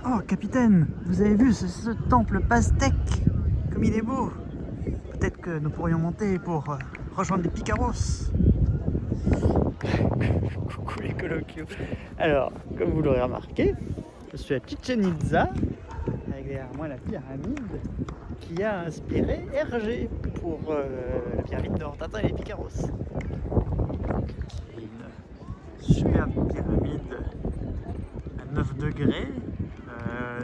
Oh, capitaine, vous avez vu ce temple pastèque, comme il est beau. Peut-être que nous pourrions monter pour rejoindre les Picaros. Coucou les coloquiaux. Alors, comme vous l'aurez remarqué, je suis à Chichen Itza, avec derrière moi la pyramide qui a inspiré Hergé pour la pyramide de Hortata et les Picaros. Qui est une superbe pyramide à 9 degrés,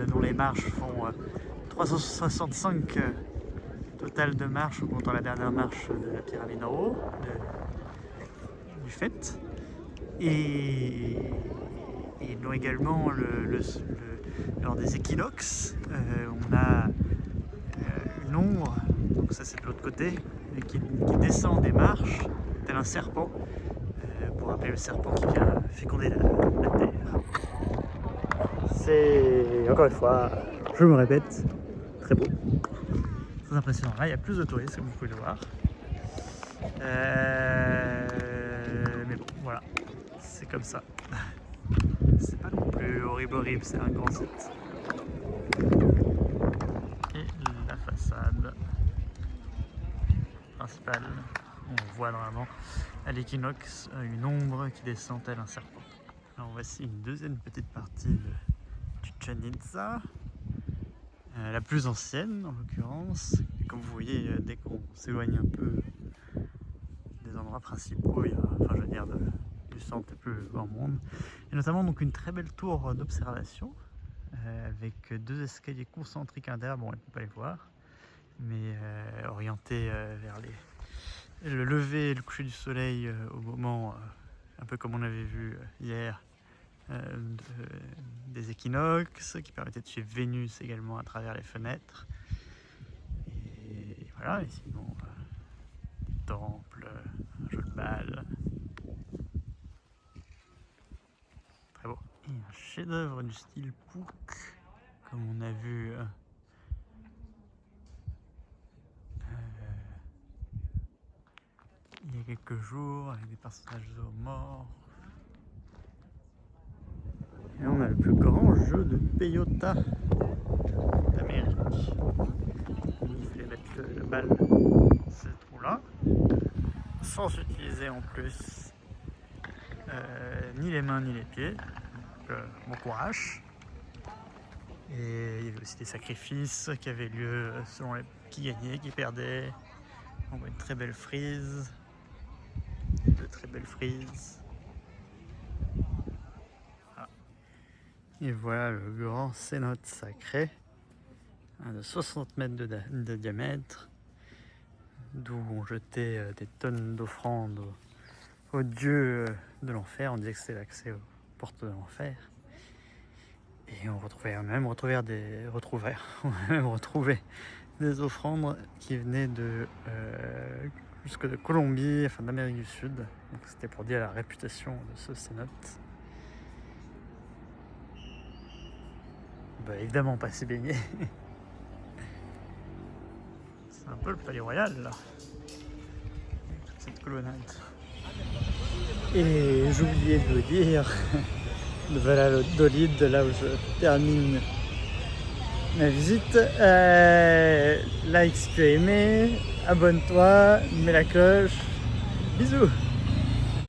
dont les marches font 365 total de marches en comptant la dernière marche de la pyramide en haut, du fait. Et non, également lors des équinoxes, on a une ombre, donc ça c'est de l'autre côté, qui descend des marches tel un serpent, pour rappeler le serpent qui vient féconder la terre. C'est, encore une fois, je me répète, très beau, très impressionnant. Là il y a plus de touristes comme vous pouvez le voir, mais bon voilà, c'est comme ça. C'est pas non plus horrible, c'est un grand site. Et la façade principale, on voit normalement à l'équinoxe une ombre qui descend tel un serpent. Alors voici une deuxième petite partie de Chichen Itza, la plus ancienne en l'occurrence. Et comme vous voyez, dès qu'on s'éloigne un peu des endroits principaux, il y a, enfin je veux dire du centre plus grand monde, et notamment donc une très belle tour d'observation avec deux escaliers concentriques inter, bon on ne peut pas les voir, mais orientés vers le lever et le coucher du soleil au moment, un peu comme on avait vu hier, des équinoxes, qui permettaient de suivre Vénus également à travers les fenêtres. Et voilà, et sinon temple, un jeu de balle. Très beau. Et un chef-d'œuvre du style Pouk, comme on a vu il y a quelques jours, avec des personnages zoomorphes. Et on a le plus grand jeu de peyote d'Amérique. Il fallait mettre la balle dans ce trou-là, sans utiliser en plus ni les mains ni les pieds. Donc, bon courage. Et il y avait aussi des sacrifices qui avaient lieu selon qui gagnait, qui perdait. On voit une très belle frise, de très belles frises. Voilà. Et voilà le grand cénote sacré, de 60 mètres de diamètre, d'où on jetait des tonnes d'offrandes aux dieux de l'enfer. On disait que c'était l'accès aux portes de l'enfer. Et on a même retrouvé des offrandes qui venaient jusque de Colombie, enfin d'Amérique du Sud. Donc c'était pour dire la réputation de ce cénote. Bah, évidemment pas s'y baigner. C'est un peu le palais royal là, toute cette colonnade. Et j'oubliais de vous dire, de Valladolid, là où je termine ma visite, like si tu as aimé, abonne-toi, mets la cloche, bisous.